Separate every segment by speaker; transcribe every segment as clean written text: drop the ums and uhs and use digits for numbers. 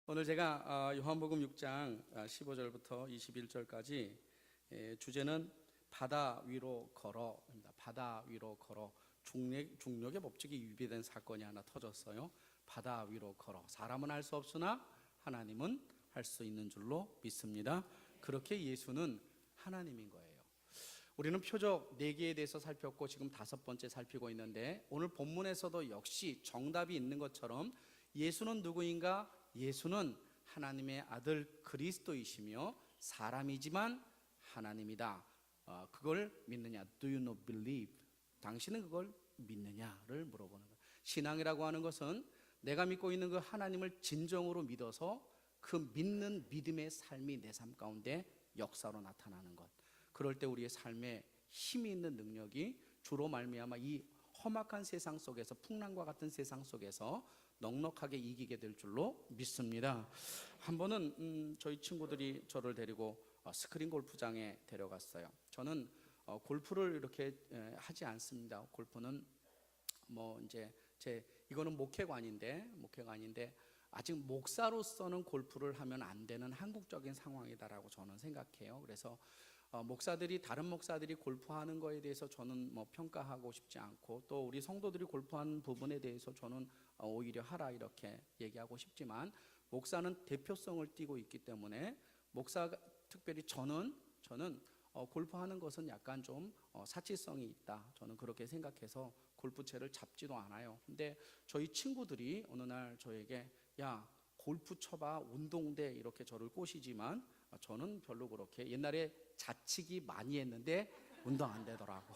Speaker 1: 오늘 제가 요한복음 6장 15절부터 21절까지 주제는 바다 위로 걸어입니다. 바다 위로 걸어. 중력의 법칙이 위배된 사건이 하나 터졌어요. 바다 위로 걸어. 사람은 할 수 없으나 하나님은 할 수 있는 줄로 믿습니다. 그렇게 예수는 하나님인 거예요. 우리는 표적 4개에 대해서 살폈고 지금 5번째 살피고 있는데, 오늘 본문에서도 역시 정답이 있는 것처럼 예수는 누구인가? 예수는 하나님의 아들 그리스도이시며 사람이지만 하나님이다. 그걸 믿느냐? Do you not believe? 당신은 그걸 믿느냐를 물어보는 거예요. 신앙이라고 하는 것은 내가 믿고 있는 그 하나님을 진정으로 믿어서 그 믿는 믿음의 삶이 내 삶 가운데 역사로 나타나는 것. 그럴 때 우리의 삶에 힘이 있는 능력이 주로 말미암아 이 험악한 세상 속에서, 풍랑과 같은 세상 속에서 넉넉하게 이기게 될 줄로 믿습니다. 한 번은 저희 친구들이 저를 데리고 스크린 골프장에 데려갔어요. 저는 골프를 이렇게 하지 않습니다. 골프는 뭐 이제 이거는 목회관인데 아직 목사로서는 골프를 하면 안 되는 한국적인 상황이다라고 저는 생각해요. 그래서 다른 목사들이 골프하는 거에 대해서 저는 뭐 평가하고 싶지 않고, 또 우리 성도들이 골프하는 부분에 대해서 저는 오히려 하라 이렇게 얘기하고 싶지만, 목사는 대표성을 띠고 있기 때문에 특별히 저는 골프하는 것은 약간 좀 사치성이 있다, 저는 그렇게 생각해서 골프채를 잡지도 않아요. 근데 저희 친구들이 어느 날 저에게 야, 골프 쳐봐, 운동돼, 이렇게 저를 꼬시지만 저는 별로 그렇게, 옛날에 자치기 많이 했는데 운동 안 되더라고.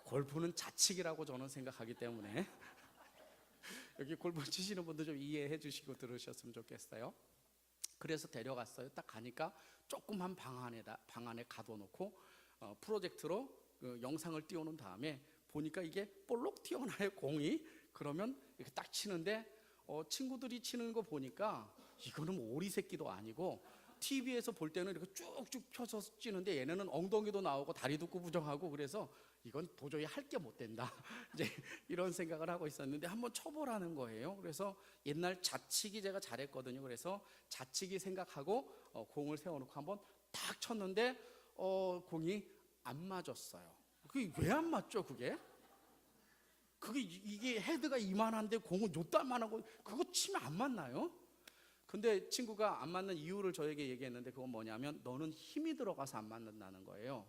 Speaker 1: 골프는 자치기라고 저는 생각하기 때문에 여기 골프 치시는 분들 좀 이해해 주시고 들으셨으면 좋겠어요. 그래서 데려갔어요. 딱 가니까 조그만 방 안에 가둬놓고 프로젝트로 그 영상을 띄워놓은 다음에 보니까 이게 볼록 튀어나와요, 공이. 그러면 이렇게 딱 치는데 친구들이 치는 거 보니까 이거는 뭐 오리 새끼도 아니고, TV에서 볼 때는 이렇게 쭉쭉 펴서 치는데 얘네는 엉덩이도 나오고 다리도 구부정하고, 그래서 이건 도저히 할 게 못 된다 이제 이런 생각을 하고 있었는데, 한번 쳐보라는 거예요. 그래서 옛날 자치기 제가 잘했거든요. 그래서 자치기 생각하고 공을 세워놓고 한번 딱 쳤는데 공이 안 맞았어요. 그게 왜 안 맞죠? 이게 헤드가 이만한데 공은 요딴만한 거, 그거 치면 안 맞나요? 근데 친구가 안 맞는 이유를 저에게 얘기했는데, 그건 뭐냐면 너는 힘이 들어가서 안 맞는다는 거예요.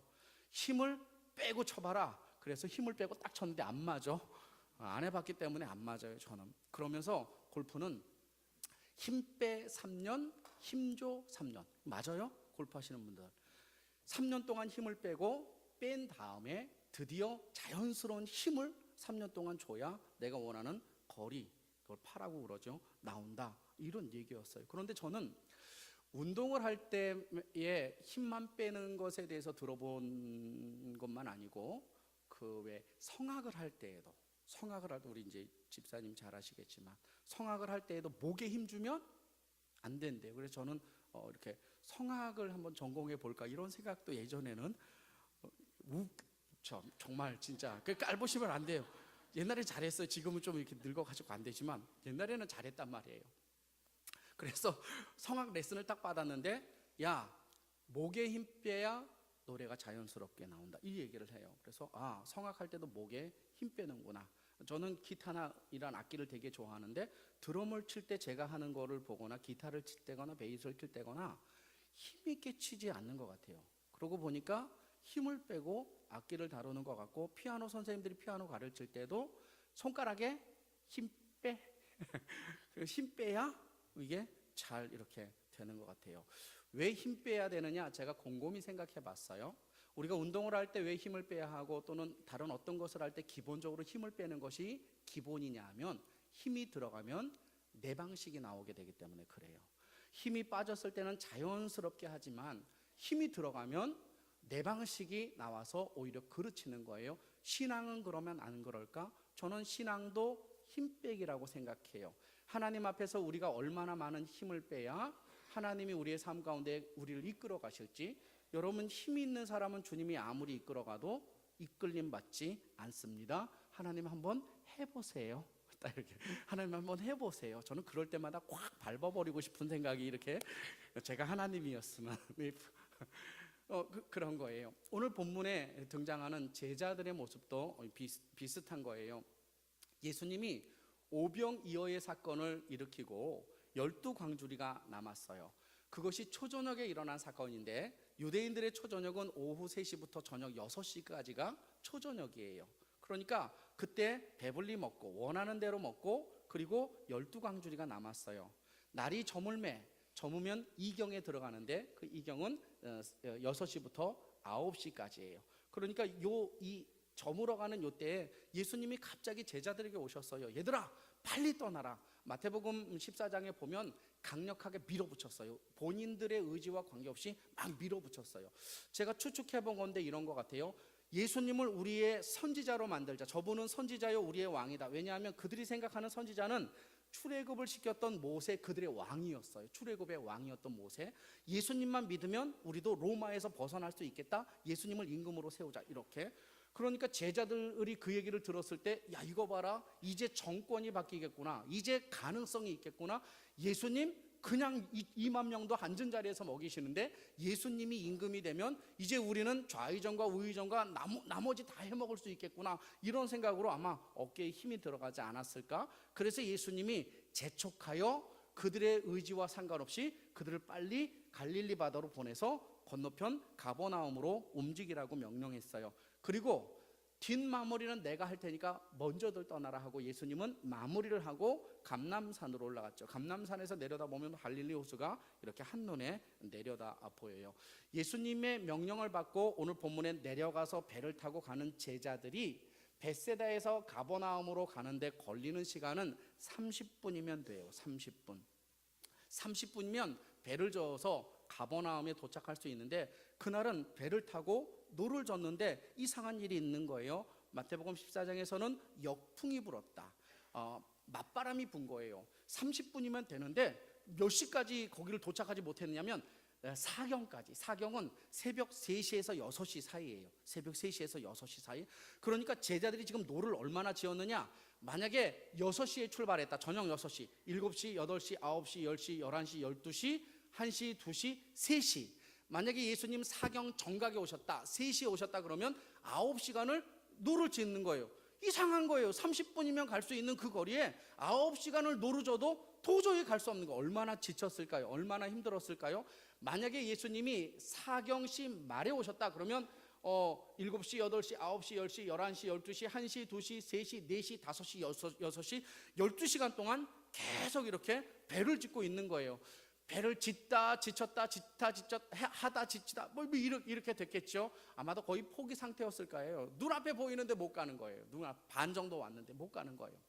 Speaker 1: 힘을 빼고 쳐봐라. 그래서 힘을 빼고 딱 쳤는데 안 맞아. 안 해봤기 때문에 안 맞아요, 저는. 그러면서 골프는 힘 빼 3년, 힘 줘 3년. 맞아요? 골프 하시는 분들 3년 동안 힘을 빼고 뺀 다음에 드디어 자연스러운 힘을 3년 동안 줘야 내가 원하는 거리, 그걸 파라고 그러죠, 나온다, 이런 얘기였어요. 그런데 저는 운동을 할 때에 힘만 빼는 것에 대해서 들어본 것만 아니고, 그 왜 성악을 할 때에도 우리 이제 집사님 잘 아시겠지만, 성악을 할 때에도 목에 힘 주면 안 된대요. 그래서 저는 이렇게 성악을 한번 전공해 볼까 이런 생각도 예전에는 정말 진짜 깔보시면 안 돼요. 옛날에 잘했어요. 지금은 좀 이렇게 늙어가지고 안 되지만 옛날에는 잘했단 말이에요. 그래서 성악 레슨을 딱 받았는데, 야, 목에 힘 빼야 노래가 자연스럽게 나온다, 이 얘기를 해요. 그래서 성악할 때도 목에 힘 빼는구나. 저는 기타나 이런 악기를 되게 좋아하는데, 드럼을 칠 때 제가 하는 거를 보거나 기타를 칠 때거나 베이스를 칠 때거나 힘 있게 치지 않는 것 같아요. 그러고 보니까 힘을 빼고 악기를 다루는 것 같고, 피아노 선생님들이 피아노 가르칠 때도 손가락에 힘 빼야 이게 잘 이렇게 되는 것 같아요. 왜 힘 빼야 되느냐, 제가 곰곰이 생각해 봤어요. 우리가 운동을 할 때 왜 힘을 빼야 하고, 또는 다른 어떤 것을 할 때 기본적으로 힘을 빼는 것이 기본이냐 하면, 힘이 들어가면 내 방식이 나오게 되기 때문에 그래요. 힘이 빠졌을 때는 자연스럽게 하지만 힘이 들어가면 내 방식이 나와서 오히려 그르치는 거예요. 신앙은 그러면 안 그럴까? 저는 신앙도 힘 빼기라고 생각해요. 하나님 앞에서 우리가 얼마나 많은 힘을 빼야 하나님이 우리의 삶 가운데 우리를 이끌어 가실지. 여러분, 힘이 있는 사람은 주님이 아무리 이끌어 가도 이끌림 받지 않습니다. 하나님 한번 해보세요. 되겠다 이렇게. 하나님 한번 해보세요. 저는 그럴 때마다 꽉 밟아버리고 싶은 생각이 이렇게, 제가 하나님이었으면 그런 거예요. 오늘 본문에 등장하는 제자들의 모습도 비슷한 거예요. 예수님이 오병이어의 사건을 일으키고 12광주리가 남았어요. 그것이 초저녁에 일어난 사건인데, 유대인들의 초저녁은 오후 3시부터 저녁 6시까지가 초저녁이에요. 그러니까 그때 배불리 먹고 원하는 대로 먹고, 그리고 12광주리가 남았어요. 날이 저물면 이경에 들어가는데, 그 이경은 6시부터 9시까지예요. 그러니까 이 저물어가는 요때에 예수님이 갑자기 제자들에게 오셨어요. 얘들아, 빨리 떠나라. 마태복음 14장에 보면 강력하게 밀어붙였어요. 본인들의 의지와 관계없이 막 밀어붙였어요. 제가 추측해 본 건데 이런 것 같아요. 예수님을 우리의 선지자로 만들자. 저분은 선지자요, 우리의 왕이다. 왜냐하면 그들이 생각하는 선지자는 출애굽을 시켰던 모세, 그들의 왕이었어요. 출애굽의 왕이었던 모세. 예수님만 믿으면 우리도 로마에서 벗어날 수 있겠다. 예수님을 임금으로 세우자. 이렇게. 그러니까 제자들이 그 얘기를 들었을 때, 야, 이거 봐라, 이제 정권이 바뀌겠구나, 이제 가능성이 있겠구나. 예수님 그냥 2만 명도 앉은 자리에서 먹이시는데, 예수님이 임금이 되면 이제 우리는 좌의정과 우의정과 나머지 다 해먹을 수 있겠구나, 이런 생각으로 아마 어깨에 힘이 들어가지 않았을까. 그래서 예수님이 재촉하여 그들의 의지와 상관없이 그들을 빨리 갈릴리 바다로 보내서 건너편 가버나움으로 움직이라고 명령했어요. 그리고 뒷마무리는 내가 할 테니까 먼저들 떠나라 하고, 예수님은 마무리를 하고 감람산으로 올라갔죠. 감람산에서 내려다보면 갈릴리 호수가 이렇게 한눈에 내려다 보여요. 예수님의 명령을 받고 오늘 본문에 내려가서 배를 타고 가는 제자들이 벳세다에서 가버나움으로 가는데 걸리는 시간은 30분이면 돼요. 30분이면 배를 저어서 가버나움에 도착할 수 있는데, 그날은 배를 타고 노를 젓는데 이상한 일이 있는 거예요. 마태복음 14장에서는 역풍이 불었다. 맞바람이 분 거예요. 30분이면 되는데 몇 시까지 거기를 도착하지 못했냐면 사경까지. 사경은 새벽 3시에서 6시 사이예요. 새벽 3시에서 6시 사이. 그러니까 제자들이 지금 노를 얼마나 지었느냐. 만약에 6시에 출발했다. 저녁 6시, 7시, 8시, 9시, 10시, 11시, 12시, 1시, 2시, 3시. 만약에 예수님 사경 정각에 오셨다, 3시에 오셨다 그러면 9시간을 노를 짓는 거예요. 이상한 거예요. 30분이면 갈 수 있는 그 거리에 9시간을 노를 져도 도저히 갈 수 없는 거. 얼마나 지쳤을까요? 얼마나 힘들었을까요? 만약에 예수님이 사경시 말에 오셨다 그러면 7시, 8시, 9시, 10시, 11시, 12시, 1시, 2시, 3시, 4시, 5시, 6시, 12시간 동안 계속 이렇게 배를 짓고 있는 거예요. 배를 짓다 지쳤다, 짓다 지쳤다, 하다 지치다, 뭐 이렇게 됐겠죠. 아마도 거의 포기 상태였을 거예요. 눈앞에 보이는데 못 가는 거예요. 눈앞 반 정도 왔는데 못 가는 거예요.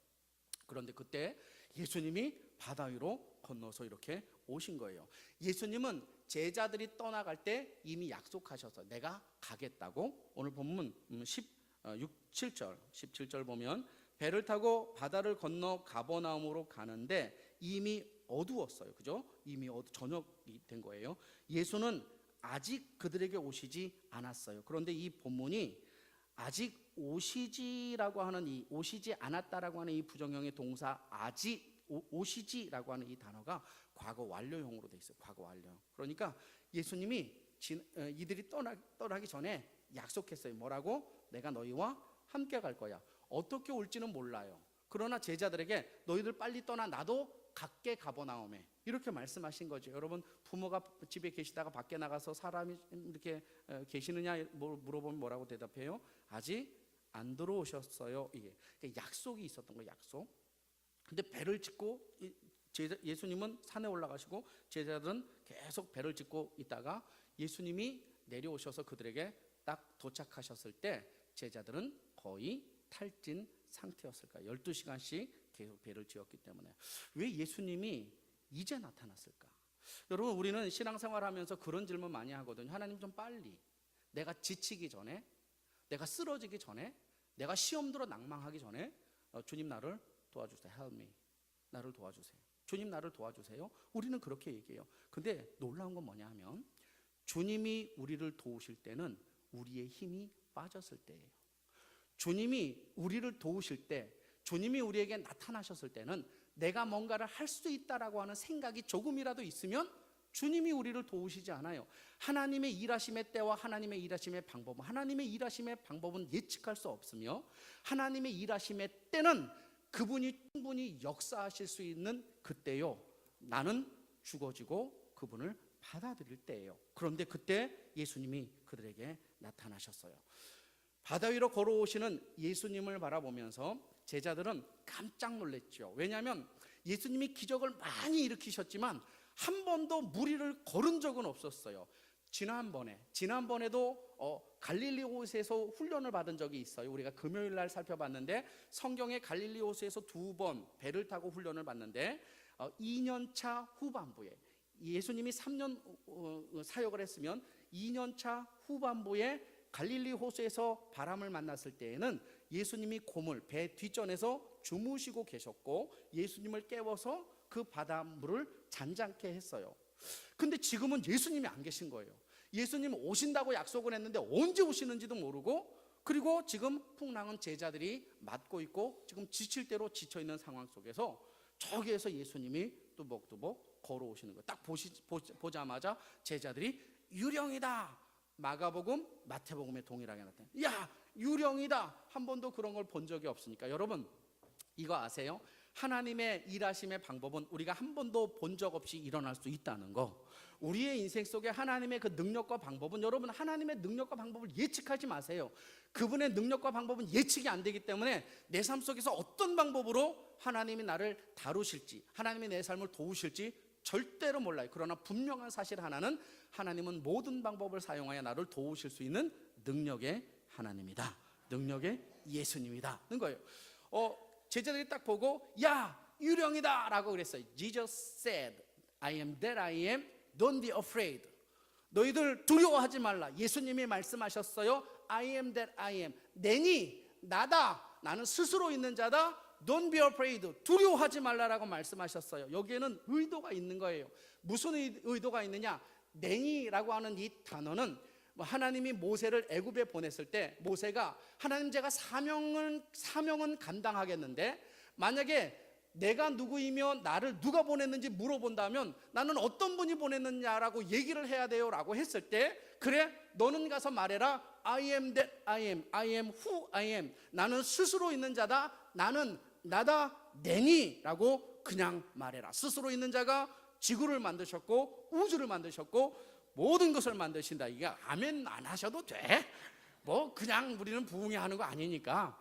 Speaker 1: 그런데 그때 예수님이 바다 위로 건너서 이렇게 오신 거예요. 예수님은 제자들이 떠나갈 때 이미 약속하셔서 내가 가겠다고. 오늘 본문 17절 보면, 배를 타고 바다를 건너 가버나움으로 가는데 이미 어두웠어요. 그죠? 이미 저녁이 된 거예요. 예수는 아직 그들에게 오시지 않았어요. 그런데 이 본문이 아직 오시지라고 하는 이 오시지 않았다라고 하는 이 부정형의 동사 아직 오시지라고 하는 이 단어가 과거 완료형으로 돼 있어요. 과거 완료형. 그러니까 예수님이 이들이 떠나기 전에 약속했어요. 뭐라고? 내가 너희와 함께 갈 거야. 어떻게 올지는 몰라요. 그러나 제자들에게 너희들 빨리 떠나, 나도 갈게 가버나움에, 이렇게 말씀하신 거죠. 여러분, 부모가 집에 계시다가 밖에 나가서 사람이 이렇게 계시느냐 물어보면 뭐라고 대답해요? 아직 안 들어오셨어요. 이게 약속이 있었던 거예요. 약속. 근데 배를 짓고 예수님은 산에 올라가시고 제자들은 계속 배를 짓고 있다가 예수님이 내려오셔서 그들에게 딱 도착하셨을 때 제자들은 거의 탈진 상태였을까요? 12시간씩 계속 배를 지었기 때문에. 왜 예수님이 이제 나타났을까? 여러분, 우리는 신앙생활 하면서 그런 질문 많이 하거든요. 하나님, 좀 빨리, 내가 지치기 전에, 내가 쓰러지기 전에, 내가 시험 들어 낭망하기 전에 주님 나를 도와주세요. Help me. 나를 도와주세요. 주님 나를 도와주세요. 우리는 그렇게 얘기해요. 근데 놀라운 건 뭐냐 하면, 주님이 우리를 도우실 때는 우리의 힘이 빠졌을 때예요. 주님이 우리를 도우실 때, 주님이 우리에게 나타나셨을 때는 내가 뭔가를 할 수 있다라고 하는 생각이 조금이라도 있으면 주님이 우리를 도우시지 않아요. 하나님의 일하심의 때와 하나님의 일하심의 방법은, 하나님의 일하심의 방법은 예측할 수 없으며, 하나님의 일하심의 때는 그분이 충분히 역사하실 수 있는 그때요, 나는 죽어지고 그분을 받아들일 때예요. 그런데 그때 예수님이 그들에게 나타나셨어요. 바다 위로 걸어오시는 예수님을 바라보면서 제자들은 깜짝 놀랐죠. 왜냐하면 예수님이 기적을 많이 일으키셨지만 한 번도 무리를 걸은 적은 없었어요. 지난번에도 갈릴리 호수에서 훈련을 받은 적이 있어요. 우리가 금요일 날 살펴봤는데, 성경에 갈릴리 호수에서 2번 배를 타고 훈련을 받는데 2년차 후반부에, 예수님이 3년 사역을 했으면 2년차 후반부에 갈릴리 호수에서 바람을 만났을 때에는 예수님이 배 뒷전에서 주무시고 계셨고, 예수님을 깨워서 그 바닷물을 잔잔케 했어요. 근데 지금은 예수님이 안 계신 거예요. 예수님 오신다고 약속을 했는데 언제 오시는지도 모르고, 그리고 지금 풍랑은 제자들이 맡고 있고 지금 지칠 대로 지쳐있는 상황 속에서 저기에서 예수님이 뚜벅뚜벅 걸어오시는 거예요. 딱 보자마자 제자들이 유령이다, 마가복음, 마태복음에 동일하게 나타나요. 야, 유령이다. 한 번도 그런 걸 본 적이 없으니까. 여러분, 이거 아세요? 하나님의 일하심의 방법은 우리가 한 번도 본 적 없이 일어날 수 있다는 거. 우리의 인생 속에 하나님의 그 능력과 방법은, 여러분, 하나님의 능력과 방법을 예측하지 마세요. 그분의 능력과 방법은 예측이 안 되기 때문에 내 삶 속에서 어떤 방법으로 하나님이 나를 다루실지, 하나님이 내 삶을 도우실지 절대로 몰라요. 그러나 분명한 사실 하나는, 하나님은 모든 방법을 사용하여 나를 도우실 수 있는 능력의 하나님이다, 능력의 예수님이다는 거예요. 제자들이 딱 보고 야, 유령이다 라고 그랬어요. Jesus said, I am that I am, don't be afraid. 너희들 두려워하지 말라. 예수님이 말씀하셨어요. I am that I am, 내니 나다, 나는 스스로 있는 자다. Don't be afraid, 두려워하지 말라라고 말씀하셨어요. 여기에는 의도가 있는 거예요. 무슨 의도가 있느냐? 내니라고 하는 이 단어는 하나님이 모세를 애굽에 보냈을 때, 모세가 하나님, 제가 사명은 감당하겠는데 만약에 내가 누구이며 나를 누가 보냈는지 물어본다면 나는 어떤 분이 보냈느냐라고 얘기를 해야 돼요 라고 했을 때, 그래, 너는 가서 말해라. I am that I am, I am who I am, 나는 스스로 있는 자다, 나는 나다, 내니 라고 그냥 말해라. 스스로 있는 자가 지구를 만드셨고 우주를 만드셨고 모든 것을 만드신다. 이게 아멘 안 하셔도 돼. 뭐 그냥 우리는 부흥회하는 거 아니니까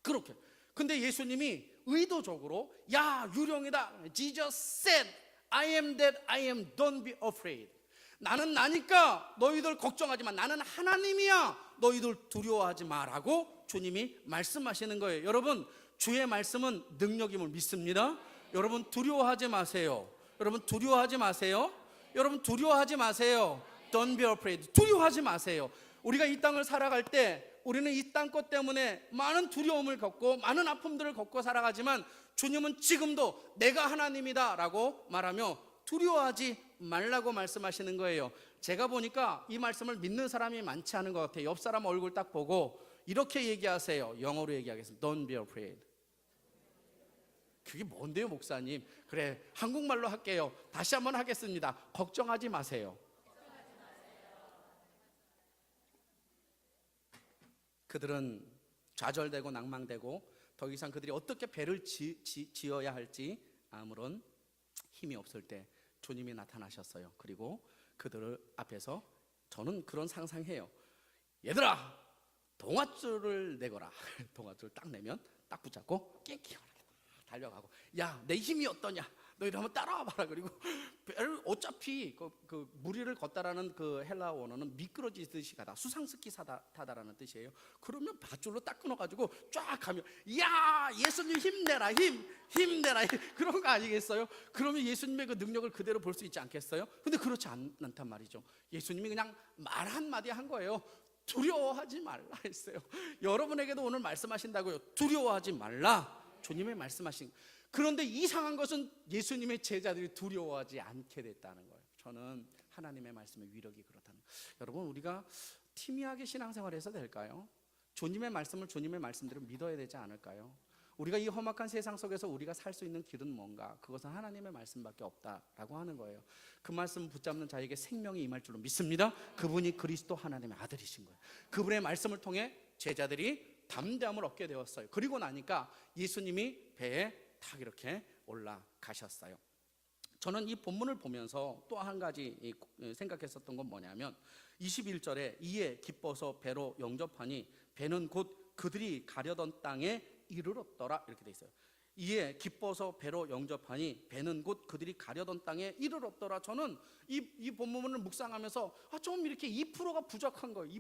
Speaker 1: 그렇게. 근데 예수님이 의도적으로 야, 유령이다, Jesus said I am that I am, don't be afraid. 나는 나니까 너희들 걱정하지 마. 나는 하나님이야. 너희들 두려워하지 마라고 주님이 말씀하시는 거예요. 여러분, 주의 말씀은 능력임을 믿습니다. 여러분 두려워하지 마세요. 여러분 두려워하지 마세요. 여러분 두려워하지 마세요. Don't be afraid. 두려워하지 마세요. 우리가 이 땅을 살아갈 때 우리는 이 땅 것 때문에 많은 두려움을 겪고 많은 아픔들을 겪고 살아가지만 주님은 지금도 내가 하나님이다 라고 말하며 두려워하지 말라고 말씀하시는 거예요. 제가 보니까 이 말씀을 믿는 사람이 많지 않은 것 같아요. 옆 사람 얼굴 딱 보고 이렇게 얘기하세요. 영어로 얘기하겠습니다. Don't be afraid. 그게 뭔데요, 목사님? 그래, 한국말로 할게요. 다시 한번 하겠습니다. 걱정하지 마세요. 그들은 좌절되고 낭망되고 더 이상 그들이 어떻게 배를 지어야 할지 아무런 힘이 없을 때 주님이 나타나셨어요. 그리고 그들 앞에서 저는 그런 상상해요. 얘들아, 동아줄을 내거라. 동아줄 딱 내면 딱 붙잡고 낑낑하게 달려가고, 야, 내 힘이 어떠냐? 너희들 한번 따라와 봐라. 그리고 배를 어차피 그 무리를 걷다라는 그 헬라 원어는 미끄러지듯이 가다, 수상스키 타다라는 뜻이에요. 그러면 밧줄로 딱 끊어가지고 쫙 가면 야, 예수님 힘내라, 힘내라, 그런 거 아니겠어요? 그러면 예수님의 그 능력을 그대로 볼 수 있지 않겠어요? 근데 그렇지 않단 말이죠. 예수님이 그냥 말 한마디 한 거예요. 두려워하지 말라 했어요. 여러분에게도 오늘 말씀하신다고요. 두려워하지 말라. 주님의 말씀하신. 그런데 이상한 것은 예수님의 제자들이 두려워하지 않게 됐다는 거예요. 저는 하나님의 말씀의 위력이 그렇다는 거예요. 여러분, 우리가 팀이하게 신앙생활을 해서 될까요? 주님의 말씀을 주님의 말씀대로 믿어야 되지 않을까요? 우리가 이 험악한 세상 속에서 우리가 살 수 있는 길은 뭔가? 그것은 하나님의 말씀밖에 없다라고 하는 거예요. 그 말씀 붙잡는 자에게 생명이 임할 줄로 믿습니다. 그분이 그리스도 하나님의 아들이신 거예요. 그분의 말씀을 통해 제자들이 담대함을 얻게 되었어요. 그리고 나니까 예수님이 배에 탁 이렇게 올라가셨어요. 저는 이 본문을 보면서 또 한 가지 생각했었던 건 뭐냐면 21절에 이에 기뻐서 배로 영접하니 배는 곧 그들이 가려던 땅에 이르렀더라 이렇게 돼 있어요. 이에 기뻐서 배로 영접하니 배는 곧 그들이 가려던 땅에 이르렀더라. 저는 이 본문을 묵상하면서 좀 이렇게 2%가 부족한 거예요.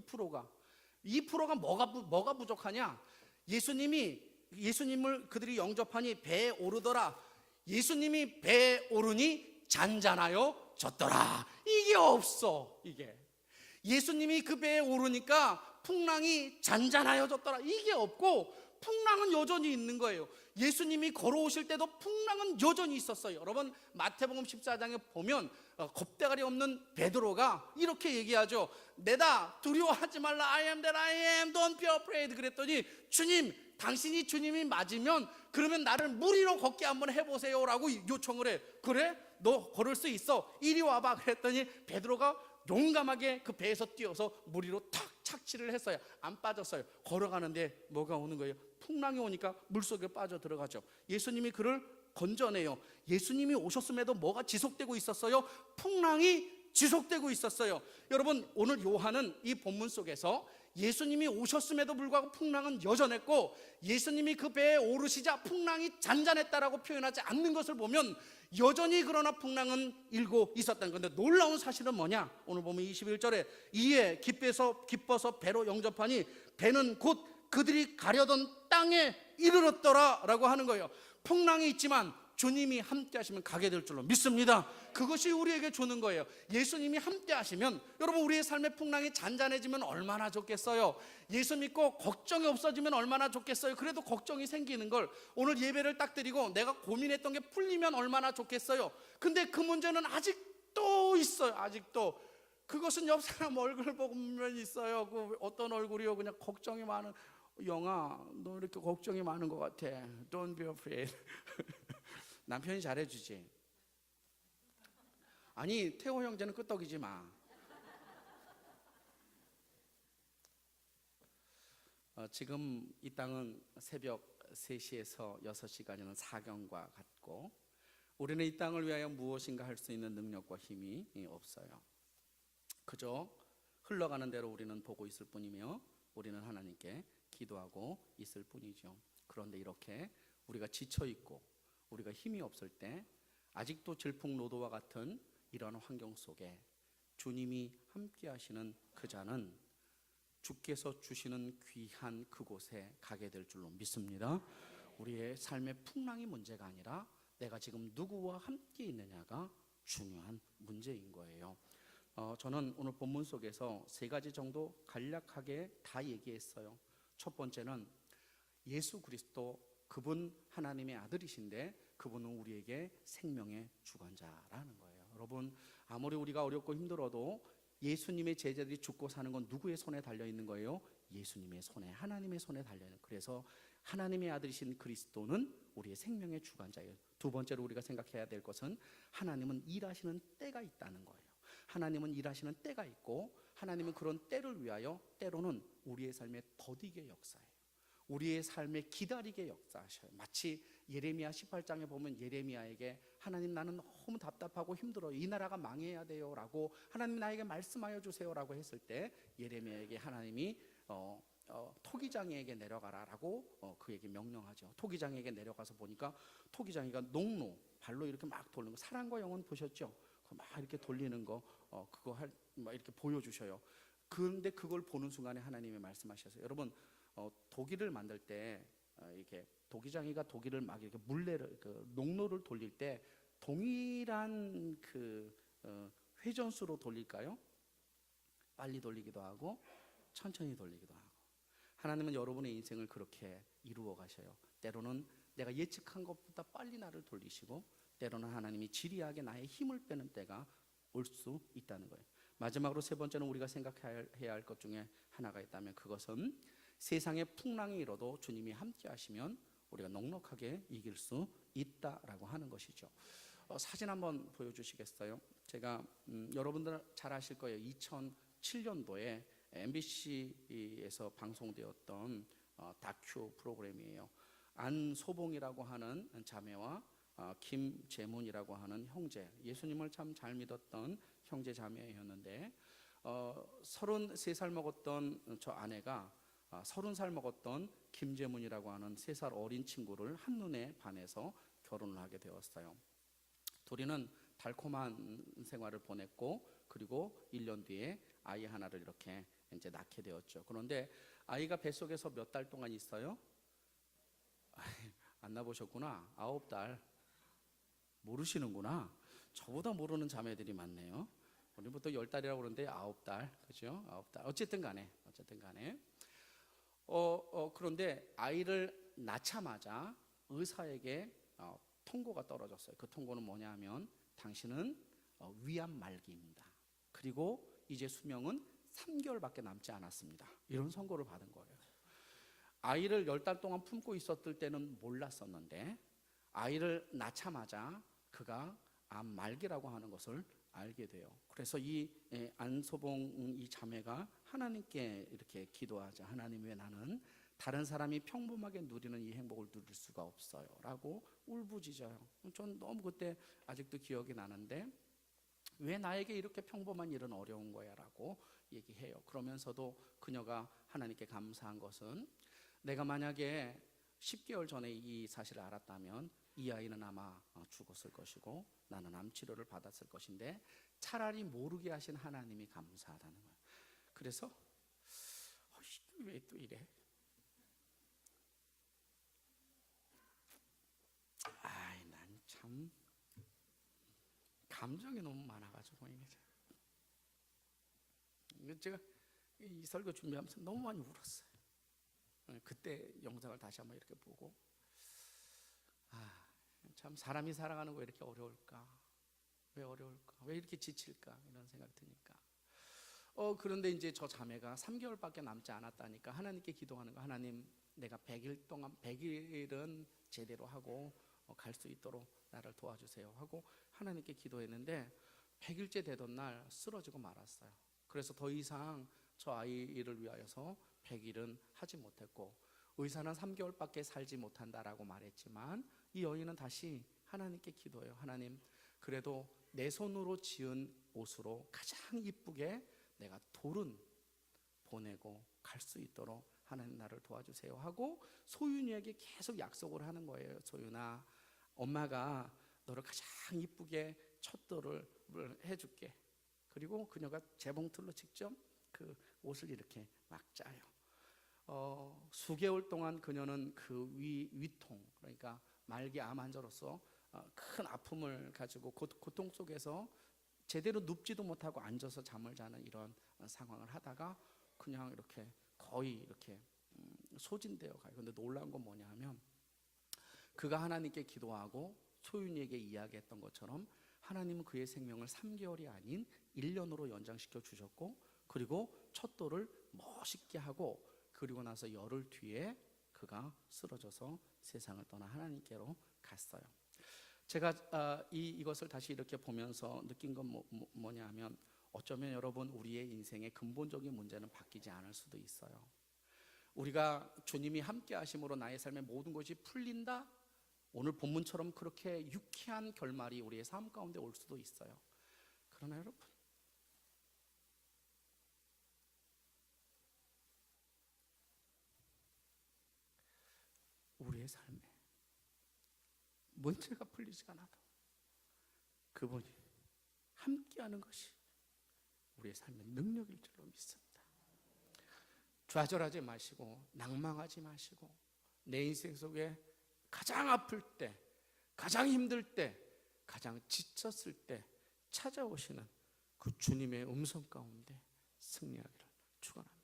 Speaker 1: 2%가 뭐가 부족하냐? 예수님을 그들이 영접하니 배에 오르더라. 예수님이 배에 오르니 잔잔하여 졌더라. 이게 없어. 이게 예수님이 그 배에 오르니까 풍랑이 잔잔하여졌더라. 이게 없고 풍랑은 여전히 있는 거예요. 예수님이 걸어오실 때도 풍랑은 여전히 있었어요. 여러분 마태복음 14장에 보면 겁대가리 없는 베드로가 이렇게 얘기하죠. 내다 두려워하지 말라. I am that I am. Don't be afraid. 그랬더니 주님, 당신이 주님이 맞으면 그러면 나를 물 위로 걷게 한번 해보세요 라고 요청을 해. 그래? 너 걸을 수 있어. 이리 와봐. 그랬더니 베드로가 용감하게 그 배에서 뛰어서 물 위로 탁 착지를 했어요. 안 빠졌어요. 걸어가는데 뭐가 오는 거예요? 풍랑이 오니까 물속에 빠져 들어가죠. 예수님이 그를 건져내요. 예수님이 오셨음에도 뭐가 지속되고 있었어요? 풍랑이 지속되고 있었어요. 여러분 오늘 요한은 이 본문 속에서 예수님이 오셨음에도 불구하고 풍랑은 여전했고 예수님이 그 배에 오르시자 풍랑이 잔잔했다라고 표현하지 않는 것을 보면 여전히 그러나 풍랑은 일고 있었다는 건데, 놀라운 사실은 뭐냐? 오늘 보면 21절에 이에 기뻐서 배로 영접하니 배는 곧 그들이 가려던 땅에 이르렀더라 라고 하는 거예요. 풍랑이 있지만 주님이 함께 하시면 가게 될 줄로 믿습니다. 그것이 우리에게 주는 거예요. 예수님이 함께 하시면 여러분 우리의 삶의 풍랑이 잔잔해지면 얼마나 좋겠어요. 예수 믿고 걱정이 없어지면 얼마나 좋겠어요. 그래도 걱정이 생기는 걸 오늘 예배를 딱 드리고 내가 고민했던 게 풀리면 얼마나 좋겠어요. 근데 그 문제는 아직도 있어요. 아직도. 그것은 옆 사람 얼굴 보면 있어요. 그 어떤 얼굴이요? 그냥 걱정이 많은. 영아, 너 이렇게 걱정이 많은 것 같아. Don't be afraid. 남편이 잘해주지. 아니 태호 형제는 끄떡이지 마. 지금 이 땅은 새벽 3시에서 6시까지는 사경과 같고 우리는 이 땅을 위하여 무엇인가 할 수 있는 능력과 힘이 없어요. 그저 흘러가는 대로 우리는 보고 있을 뿐이며 우리는 하나님께 기도하고 있을 뿐이죠. 그런데 이렇게 우리가 지쳐있고 우리가 힘이 없을 때 아직도 질풍노도와 같은 이러한 환경 속에 주님이 함께 하시는 그 자는 주께서 주시는 귀한 그곳에 가게 될 줄로 믿습니다. 우리의 삶의 풍랑이 문제가 아니라 내가 지금 누구와 함께 있느냐가 중요한 문제인 거예요. 저는 오늘 본문 속에서 3가지 정도 간략하게 다 얘기했어요. 첫 번째는 예수 그리스도, 그분 하나님의 아들이신데 그분은 우리에게 생명의 주관자라는 거예요. 여러분 아무리 우리가 어렵고 힘들어도 예수님의 제자들이 죽고 사는 건 누구의 손에 달려 있는 거예요? 예수님의 손에, 하나님의 손에 달려 있는. 그래서 하나님의 아들이신 그리스도는 우리의 생명의 주관자예요. 두 번째로 우리가 생각해야 될 것은 하나님은 일하시는 때가 있다는 거예요. 하나님은 일하시는 때가 있고 하나님은 그런 때를 위하여 때로는 우리의 삶에 더디게 역사해요. 우리의 삶에 기다리게 역사하셔요. 마치 예레미야 18장에 보면 예레미야에게 하나님 나는 너무 답답하고 힘들어요. 이 나라가 망해야 돼요 라고 하나님 나에게 말씀하여 주세요 라고 했을 때 예레미야에게 하나님이 토기장이에게 내려가라 라고 그에게 명령하죠. 토기장이에게 내려가서 보니까 토기장이가 농로 발로 이렇게 막 돌리는 거, 사랑과 영혼 보셨죠? 막 이렇게 돌리는 거 그거 막 이렇게 보여주셔요. 그런데 그걸 보는 순간에 하나님이 말씀하셔서 여러분 도기를 만들 때 이렇게 도기장이가 도기를 막 이렇게 물레를 농로를 돌릴 때 동일한 회전수로 돌릴까요? 빨리 돌리기도 하고 천천히 돌리기도 하고. 하나님은 여러분의 인생을 그렇게 이루어 가셔요. 때로는 내가 예측한 것보다 빨리 나를 돌리시고 때로는 하나님이 지리하게 나의 힘을 빼는 때가 올 수 있다는 거예요. 마지막으로 3번째는 우리가 생각해야 할 것 중에 하나가 있다면 그것은 세상에 풍랑이 일어도 주님이 함께 하시면 우리가 넉넉하게 이길 수 있다라고 하는 것이죠. 사진 한번 보여주시겠어요? 제가 여러분들 잘 아실 거예요. 2007년도에 MBC에서 방송되었던 다큐 프로그램이에요. 안소봉이라고 하는 자매와 김재문이라고 하는 형제, 예수님을 참 잘 믿었던 형제 자매였는데 33살 먹었던 저 아내가 30살 먹었던 김재문이라고 하는 3살 어린 친구를 한눈에 반해서 결혼을 하게 되었어요. 둘이는 달콤한 생활을 보냈고, 그리고 1년 뒤에 아이 하나를 이렇게 이제 낳게 되었죠. 그런데 아이가 뱃속에서 몇 달 동안 있어요? 안 낳아보셨구나. 9달. 모르시는구나. 저보다 모르는 자매들이 많네요. 우리부터 10달이라고 그러는데 9달, 그죠? 9달. 어쨌든 간에. 그런데 아이를 낳자마자 의사에게 통고가 떨어졌어요. 그 통고는 뭐냐면 당신은 위암 말기입니다. 그리고 이제 수명은 3개월밖에 남지 않았습니다. 이런 선고를 받은 거예요. 아이를 10달 동안 품고 있었을 때는 몰랐었는데 아이를 낳자마자 그가 암 말기라고 하는 것을 알게 돼요. 그래서 이 안소봉 이 자매가 하나님께 이렇게 기도하자. 하나님, 왜 나는 다른 사람이 평범하게 누리는 이 행복을 누릴 수가 없어요 라고 울부짖어요. 전 너무 그때 아직도 기억이 나는데, 왜 나에게 이렇게 평범한 일은 어려운 거야 라고 얘기해요. 그러면서도 그녀가 하나님께 감사한 것은, 내가 만약에 10개월 전에 이 사실을 알았다면 이 아이는 아마 죽었을 것이고 나는 암 치료를 받았을 것인데 차라리 모르게 하신 하나님이 감사하다는 거예요. 그래서 왜 또 이래? 난 참 감정이 너무 많아가지고 제가 이 설교 준비하면서 너무 많이 울었어요. 그때 영상을 다시 한번 이렇게 보고, 참 사람이 살아가는 거 왜 이렇게 어려울까? 왜 어려울까? 왜 이렇게 지칠까? 이런 생각이 드니까. 그런데 이제 저 자매가 3개월밖에 남지 않았다니까 하나님께 기도하는 거. 하나님, 내가 100일 동안 100일은 제대로 하고 갈 수 있도록 나를 도와주세요 하고 하나님께 기도했는데 100일째 되던 날 쓰러지고 말았어요. 그래서 더 이상 저 아이를 위하여서 100일은 하지 못했고, 의사는 3개월밖에 살지 못한다라고 말했지만 이 여인은 다시 하나님께 기도해요. 하나님, 그래도 내 손으로 지은 옷으로 가장 이쁘게 내가 돌은 보내고 갈 수 있도록 하나님 나를 도와주세요 하고 소윤이에게 계속 약속을 하는 거예요. 소윤아, 엄마가 너를 가장 이쁘게 첫 돌을 해줄게. 그리고 그녀가 재봉틀로 직접 그 옷을 이렇게 막 짜요. 수개월 동안 그녀는 그 위통, 그러니까 말기 암 환자로서 큰 아픔을 가지고 고통 속에서 제대로 눕지도 못하고 앉아서 잠을 자는 이런 상황을 하다가 그냥 이렇게 거의 이렇게 소진되어 가요. 그런데 놀라운 건 뭐냐 하면, 그가 하나님께 기도하고 소윤이에게 이야기했던 것처럼 하나님은 그의 생명을 3개월이 아닌 1년으로 연장시켜 주셨고, 그리고 첫 돌을 멋있게 하고, 그리고 나서 열흘 뒤에 그가 쓰러져서 세상을 떠나 하나님께로 갔어요. 제가 이것을 다시 이렇게 보면서 느낀 건 뭐냐 하면, 어쩌면 여러분, 우리의 인생의 근본적인 문제는 바뀌지 않을 수도 있어요. 우리가 주님이 함께 하심으로 나의 삶의 모든 것이 풀린다? 오늘 본문처럼 그렇게 유쾌한 결말이 우리의 삶 가운데 올 수도 있어요. 그러나 여러분, 우리의 삶에 문제가 풀리지 않아도 그분이 함께하는 것이 우리의 삶의 능력일 줄로 믿습니다. 좌절하지 마시고 낭망하지 마시고, 내 인생 속에 가장 아플 때, 가장 힘들 때, 가장 지쳤을 때 찾아오시는 그 주님의 음성 가운데 승리하기를 축원합니다.